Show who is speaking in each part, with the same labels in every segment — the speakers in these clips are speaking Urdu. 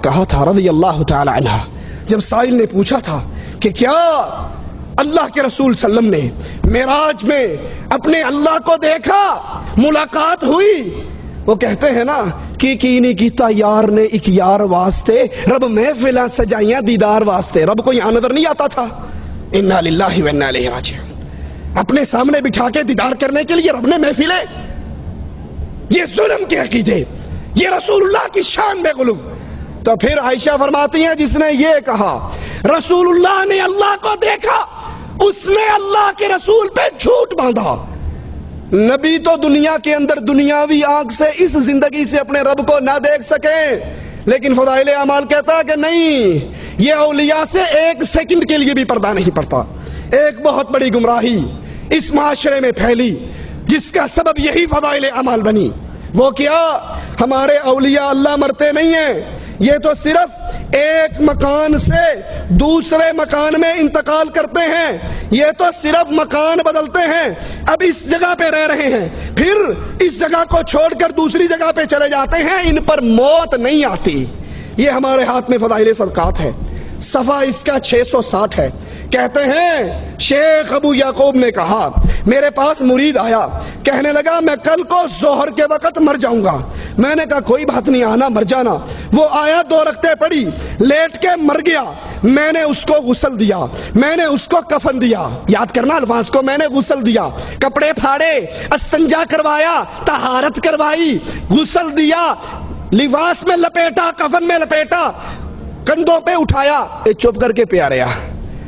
Speaker 1: کہا تھا رضی اللہ تعالی عنہ، جب سائل نے پوچھا تھا کہ کیا اللہ کے رسول صلی اللہ علیہ وسلم نے معراج میں اپنے اللہ کو دیکھا، ملاقات ہوئی؟ وہ کہتے ہیں نا کی نہیں کیتا یار نے ایک یار واسطے، رب محفلاں سجائیاں دیدار واسطے، رب کو یہاں نظر نہیں آتا تھا؟ انا للہ و انا الیہ راجعون، اپنے سامنے بٹھا کے دیدار کرنے کے لیے رب نے محفلیں؟ یہ ظلم کے عقیدے، یہ رسول اللہ کی شان میں غلو۔ تو پھر عائشہ فرماتی ہیں جس نے یہ کہا رسول اللہ نے اللہ کو دیکھا، اس نے اللہ کے رسول پہ جھوٹ باندھا۔ نبی تو دنیا کے اندر دنیاوی آنکھ سے اس زندگی سے اپنے رب کو نہ دیکھ سکیں، لیکن فضائل اعمال کہتا ہے کہ نہیں، یہ اولیاء سے ایک سیکنڈ کے لیے بھی پردہ نہیں پڑتا۔ ایک بہت بڑی گمراہی اس معاشرے میں پھیلی جس کا سبب یہی فضائل اعمال بنی۔ وہ کیا؟ ہمارے اولیاء اللہ مرتے نہیں ہیں، یہ تو صرف ایک مکان سے دوسرے مکان میں انتقال کرتے ہیں، یہ تو صرف مکان بدلتے ہیں، اب اس جگہ پہ رہ رہے ہیں، پھر اس جگہ کو چھوڑ کر دوسری جگہ پہ چلے جاتے ہیں، ان پر موت نہیں آتی۔ یہ ہمارے ہاتھ میں فضائل صدقات ہے، صفحہ اس کا 660 ہے۔ کہتے ہیں شیخ ابو یعقوب نے کہا میرے پاس مرید آیا، کہنے لگا میں کل کو ظہر کے وقت مر جاؤں گا۔ میں نے کہا کوئی بات نہیں، آنا مر جانا۔ وہ آیا، 2 رکعتیں پڑھی، لیٹ کے مر گیا۔ میں نے اس کو غسل دیا، میں نے اس کو کفن دیا، یاد کرنا الفاظ کو، میں نے غسل دیا، کپڑے پھاڑے، استنجا کروایا، طہارت کروائی، غسل دیا، لباس میں لپیٹا، کفن میں لپیٹا، کندھوں پہ اٹھایا، چپ کر کے پیارے آ۔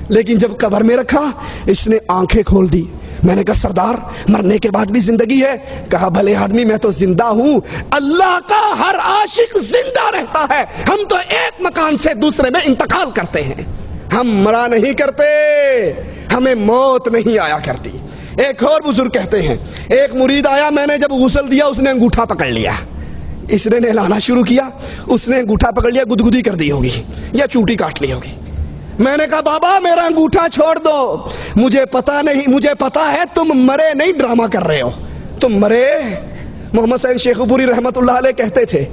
Speaker 1: لیکن جب قبر میں رکھا اس نے آنکھیں کھول دی۔ میں نے کہا سردار مرنے کے بعد بھی زندگی ہے؟ کہا بھلے آدمی میں تو زندہ ہوں، اللہ کا ہر عاشق زندہ رہتا ہے، ہم تو ایک مکان سے دوسرے میں انتقال کرتے ہیں، ہم مرا نہیں کرتے، ہمیں موت نہیں آیا کرتی۔ ایک اور بزرگ کہتے ہیں ایک مرید آیا، میں نے جب غسل دیا اس نے انگوٹھا پکڑ لیا، اس نے نہلانا شروع کیا، اس نے انگوٹھا پکڑ لیا، گدگدی کر دی ہوگی یا چوٹی کاٹ لی ہوگی۔ میں نے کہا بابا میرا انگوٹھا چھوڑ دو، مجھے پتا نہیں، مجھے پتا ہے تم مرے نہیں، ڈرامہ کر رہے ہو، تم مرے۔ محمد سعید شیخ پوری رحمت اللہ علیہ کہتے تھے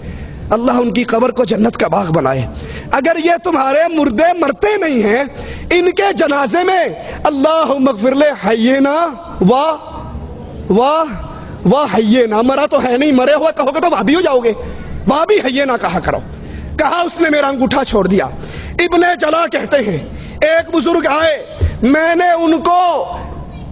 Speaker 1: اللہ ان کی قبر کو جنت کا باغ بنائے، اگر یہ تمہارے مردے مرتے نہیں ہیں، ان کے جنازے میں اللہم اغفر لے حینا واہ حینا، مرا تو ہے نہیں، مرے ہوئے کہو گے تو وہابی ہو جاؤ گے، وہابی حینا کہا کرو۔ کہا اس نے میرا انگوٹھا چھوڑ دیا۔ ابن جلا کہتے ہیں ایک بزرگ آئے، میں نے ان کو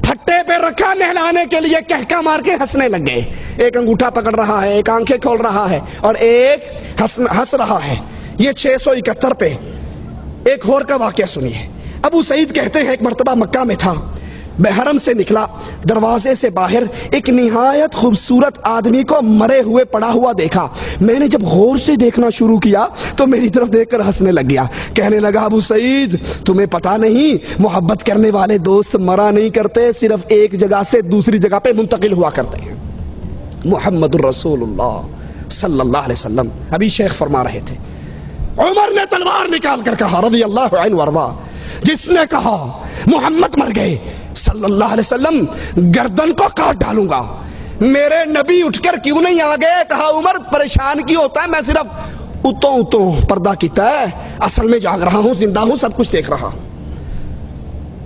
Speaker 1: پھٹے پہ رکھا نہلانے کے لیے، کہکا مار کے ہنسنے لگ گئے، ایک انگوٹھا پکڑ رہا ہے، ایک آنکھیں کھول رہا ہے اور ایک ہنس رہا ہے۔ یہ 671 پہ ایک اور کا واقعہ سنیے۔ ابو سعید کہتے ہیں ایک مرتبہ مکہ میں تھا، حرم سے نکلا، دروازے سے باہر ایک نہایت خوبصورت آدمی کو مرے ہوئے پڑا ہوا دیکھا۔ میں نے جب غور سے دیکھنا شروع کیا تو میری طرف دیکھ کر ہنسنے لگ گیا، کہنے لگا ابو سعید تمہیں پتا نہیں، محبت کرنے والے دوست مرا نہیں کرتے، صرف ایک جگہ سے دوسری جگہ پہ منتقل ہوا کرتے ہیں۔ محمد الرسول اللہ صلی اللہ علیہ وسلم ابھی شیخ فرما رہے تھے، عمر نے تلوار نکال کر کہا رضی اللہ عنہ وارضا، جس نے کہا محمد مر گئے صلی اللہ علیہ وسلم گردن کو کاٹ ڈالوں گا۔ میرے نبی اٹھ کر کیوں نہیں آ گئے؟ کہا عمر پریشان کیوں ہوتا ہے، میں صرف اتوں پردہ کیتا ہے، اصل میں جاگ رہا ہوں، زندہ ہوں، سب کچھ دیکھ رہا ہوں۔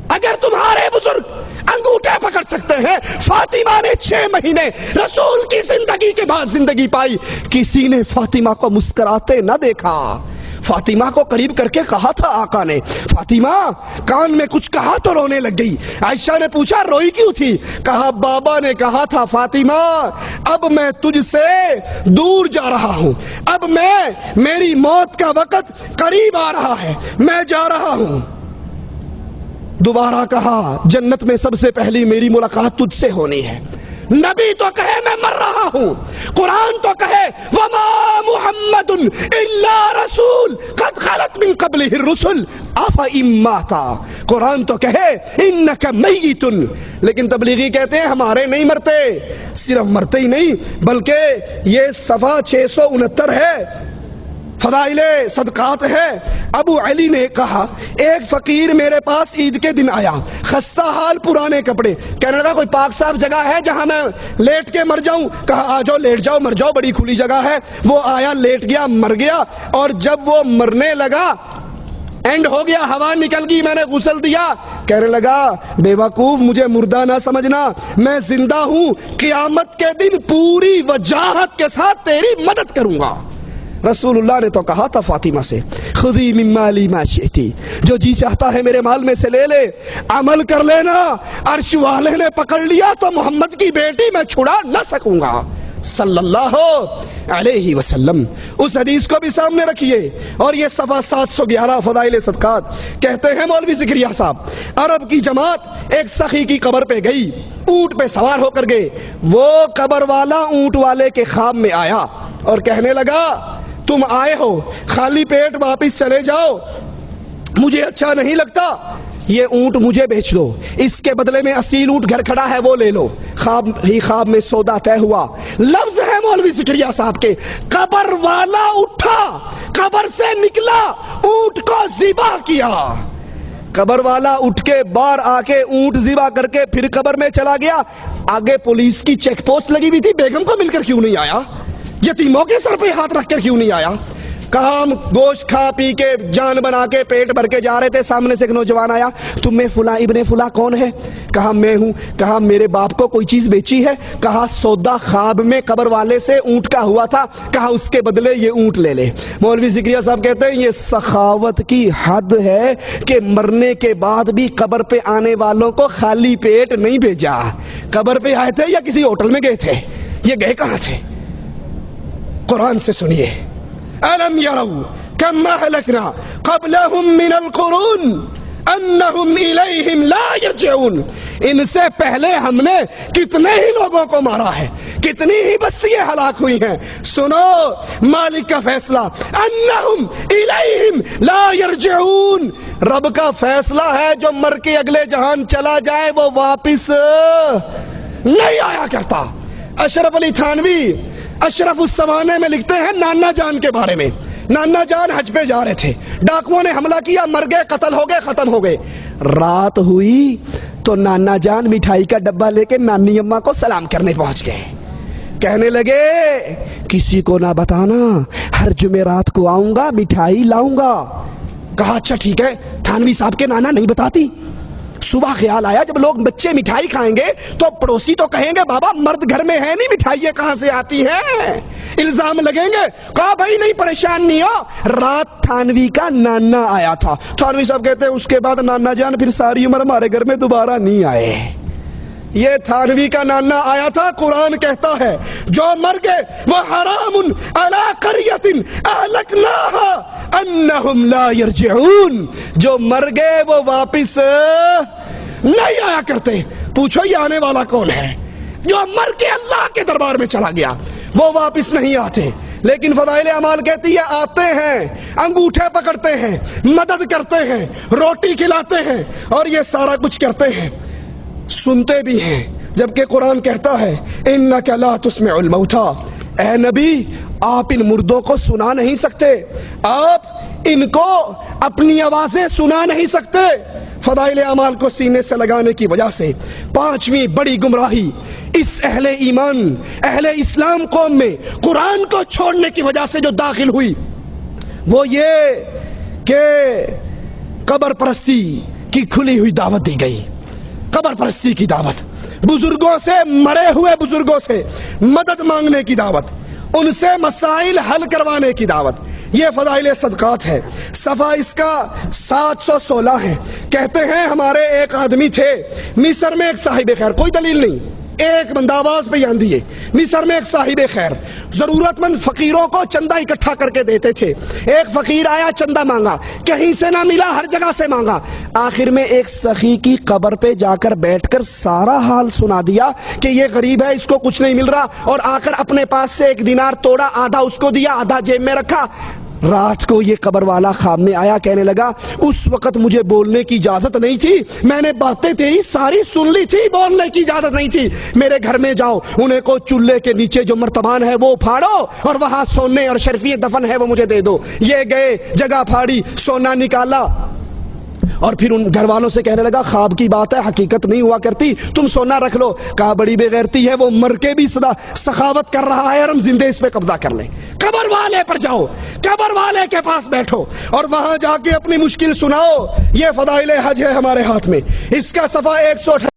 Speaker 1: اگر تمہارے بزرگ انگوٹھے پکڑ سکتے ہیں، فاطمہ نے 6 مہینے رسول کی زندگی کے بعد زندگی پائی، کسی نے فاطمہ کو مسکراتے نہ دیکھا۔ فاطمہ کو قریب کر کے کہا تھا آقا نے، فاطمہ کان میں کچھ کہا تو رونے لگ گئی۔ عائشہ نے پوچھا روئی کیوں تھی؟ کہا بابا نے کہا تھا فاطمہ اب میں تجھ سے دور جا رہا ہوں، اب میری موت کا وقت قریب آ رہا ہے، میں جا رہا ہوں۔ دوبارہ کہا جنت میں سب سے پہلی میری ملاقات تجھ سے ہونی ہے۔ نبی تو کہے میں مر رہا ہوں، قرآن تو کہے وما محمد الا رسول قد خلت من قبلہ الرسل افإن مات، قرآن تو کہے انک میت، لیکن تبلیغی کہتے ہیں ہمارے نہیں مرتے، صرف مرتے ہی نہیں بلکہ یہ صفحہ 669 ہے، فضائل صدقات ہے۔ ابو علی نے کہا ایک فقیر میرے پاس عید کے دن آیا، خستہ حال، پرانے کپڑے، کہنے لگا کوئی پاک صاف جگہ ہے جہاں میں لیٹ کے مر جاؤں؟ کہا آ جاؤ، لیٹ جاؤ، مر جاؤ، بڑی کھلی جگہ ہے۔ وہ آیا، لیٹ گیا، مر گیا، اور جب وہ مرنے لگا، اینڈ ہو گیا، ہوا نکل گئی، میں نے غسل دیا، کہنے لگا بے وقوف، مجھے مردہ نہ سمجھنا، میں زندہ ہوں، قیامت کے دن پوری وجاہت کے ساتھ تیری مدد کروں گا۔ رسول اللہ نے تو کہا تھا فاطمہ سے خذی من مالی ما شئتی، جو جی چاہتا ہے میرے مال میں سے لے لے، عمل کر لینا، عرش والے نے پکڑ لیا تو محمد کی بیٹی میں چھڑا نہ سکوں گا صلی اللہ علیہ وسلم۔ اس حدیث کو بھی سامنے رکھیے۔ اور یہ صفحہ 711 فضائل صدقات، کہتے ہیں مولوی زکریا صاحب، عرب کی جماعت ایک سخی کی قبر پہ گئی، اونٹ پہ سوار ہو کر گئے، وہ قبر والا اونٹ والے کے خواب میں آیا اور کہنے لگا تم آئے ہو خالی پیٹ واپس چلے جاؤ، مجھے اچھا نہیں لگتا، یہ اونٹ مجھے بیچ دو، اس کے بدلے میں اصیل اونٹ گھر کھڑا ہے وہ لے لو۔ خواب ہی خواب میں سودا طے ہوا۔ لفظ ہے مولوی زکریا صاحب کے، قبر والا اٹھا، قبر سے نکلا، اونٹ کو ذبح کیا۔ قبر والا اٹھ کے باہر آ کے اونٹ ذبح کر کے پھر قبر میں چلا گیا۔ آگے پولیس کی چیک پوسٹ لگی ہوئی تھی، بیگم کو مل کر کیوں نہیں آیا؟ یتیموں کے سر پہ ہاتھ رکھ کر کیوں نہیں آیا؟ کہا ہم گوشت کھا پی کے جان بنا کے پیٹ بھر کے جا رہے تھے، سامنے سے ایک نوجوان آیا، تم میں فلاں ابن فلاں کون ہے؟ کہا میں ہوں۔ کہا میرے باپ کو کوئی چیز بیچی ہے؟ کہا سودا خواب میں قبر والے سے اونٹ کا ہوا تھا، کہا اس کے بدلے یہ اونٹ لے لے۔ مولوی زکریا صاحب کہتے ہیں یہ سخاوت کی حد ہے کہ مرنے کے بعد بھی قبر پہ آنے والوں کو خالی پیٹ نہیں بھیجا۔ قبر پہ آئے تھے یا کسی ہوٹل میں گئے تھے؟ یہ گئے کہاں تھے؟ قرآن سے سنیے، أَلَمْ يَرَوْا كَمْ أَهْلَكْنَا قَبْلَهُمْ مِنَ الْقُرُونِ أَنَّهُمْ إِلَيْهِمْ لَا يَرْجِعُونَ، ان سے پہلے ہم نے کتنے ہی لوگوں کو مارا ہے، کتنی ہی بستیاں ہلاک ہوئی ہیں۔ سنو مالک کا فیصلہ، أَنَّهُمْ إِلَيْهِمْ لَا يَرْجِعُونَ، رب کا فیصلہ ہے جو مر کے اگلے جہان چلا جائے وہ واپس نہیں آیا کرتا۔ اشرف علی تھانوی اشرف السوانے میں لکھتے ہیں نانا جان کے بارے میں، نانا جان حج پہ جا رہے تھے، ڈاکوؤں نے حملہ کیا، مر گئے، قتل ہو گئے، ختم ہو گئے۔ رات ہوئی تو نانا جان مٹھائی کا ڈبہ لے کے نانی اماں کو سلام کرنے پہنچ گئے، کہنے لگے کسی کو نہ بتانا، ہر جمعرات کو آؤں گا، مٹھائی لاؤں گا۔ کہا اچھا ٹھیک ہے۔ تھانوی صاحب کے نانا نہیں بتاتی۔ صبح خیال آیا جب لوگ بچے مٹھائی کھائیں گے تو پڑوسی تو کہیں گے بابا مرد گھر میں ہے نہیں، مٹھائیاں کہاں سے آتی ہیں، الزام لگیں گے۔ کہا بھائی نہیں، پریشان نہیں ہو۔ رات تھانوی کا نانا آیا تھا۔ تھانوی صاحب کہتے ہیں اس کے بعد نانا جان پھر ساری عمر ہمارے گھر میں دوبارہ نہیں آئے۔ یہ تھانوی کا نانا آیا تھا۔ قرآن کہتا ہے جو مر گئے وہ حرام علی قریۃ اہلکناها انہم لا یرجعون، جو مر گئے وہ واپس نہیں آیا کرتے۔ پوچھو یہ آنے والا کون ہے؟ جو مر کے اللہ کے دربار میں چلا گیا وہ واپس نہیں آتے۔ لیکن فضائل اعمال کہتی ہے آتے ہیں، انگوٹھے پکڑتے ہیں، مدد کرتے ہیں، روٹی کھلاتے ہیں اور یہ سارا کچھ کرتے ہیں، سنتے بھی ہیں، جبکہ قرآن کہتا ہے انک لا تسمع الموتى، اے نبی آپ ان مردوں کو سنا نہیں سکتے، آپ ان کو اپنی آوازیں سنا نہیں سکتے۔ فضائل اعمال کو سینے سے لگانے کی وجہ سے پانچویں بڑی گمراہی اس اہل ایمان اہل اسلام قوم میں قرآن کو چھوڑنے کی وجہ سے جو داخل ہوئی وہ یہ کہ قبر پرستی کی کھلی ہوئی دعوت دی گئی۔ قبر پرستی کی دعوت، بزرگوں سے، مرے ہوئے بزرگوں سے مدد مانگنے کی دعوت، ان سے مسائل حل کروانے کی دعوت، یہ فضائل صدقات ہے۔ صفحہ اس کا 716 ہے۔ کہتے ہیں ہمارے ایک آدمی تھے مصر میں، ایک صاحب خیر، کوئی دلیل نہیں، ایک بندہ آواز پہ یان دیے، مصر میں ایک صاحب خیر ضرورت مند فقیروں کو چندہ اکٹھا کر کے دیتے تھے۔ ایک فقیر آیا، چندہ مانگا، کہیں سے نہ ملا، ہر جگہ سے مانگا، آخر میں ایک سخی کی قبر پہ جا کر بیٹھ کر سارا حال سنا دیا کہ یہ غریب ہے، اس کو کچھ نہیں مل رہا، اور آ کر اپنے پاس سے 1 دینار توڑا، آدھا اس کو دیا، آدھا جیب میں رکھا۔ رات کو یہ قبر والا خواب میں آیا، کہنے لگا اس وقت مجھے بولنے کی اجازت نہیں تھی، میں نے باتیں تیری ساری سن لی تھی، بولنے کی اجازت نہیں تھی، میرے گھر میں جاؤ، انہیں کو چولہے کے نیچے جو مرتبان ہے وہ پھاڑو اور وہاں سونے اور شرفی دفن ہے وہ مجھے دے دو۔ یہ گئے، جگہ پھاڑی، سونا نکالا اور پھر ان گھر والوں سے کہنے لگا خواب کی بات ہے، حقیقت نہیں ہوا کرتی، تم سونا رکھ لو۔ کہا بڑی بے غیرتی ہے، وہ مر کے بھی صدا سخاوت کر رہا ہے اور ہم زندے اس پہ قبضہ کر لیں۔ قبر والے پر جاؤ، قبر والے کے پاس بیٹھو اور وہاں جا کے اپنی مشکل سناؤ۔ یہ فضائل حج ہے ہمارے ہاتھ میں، اس کا صفحہ 128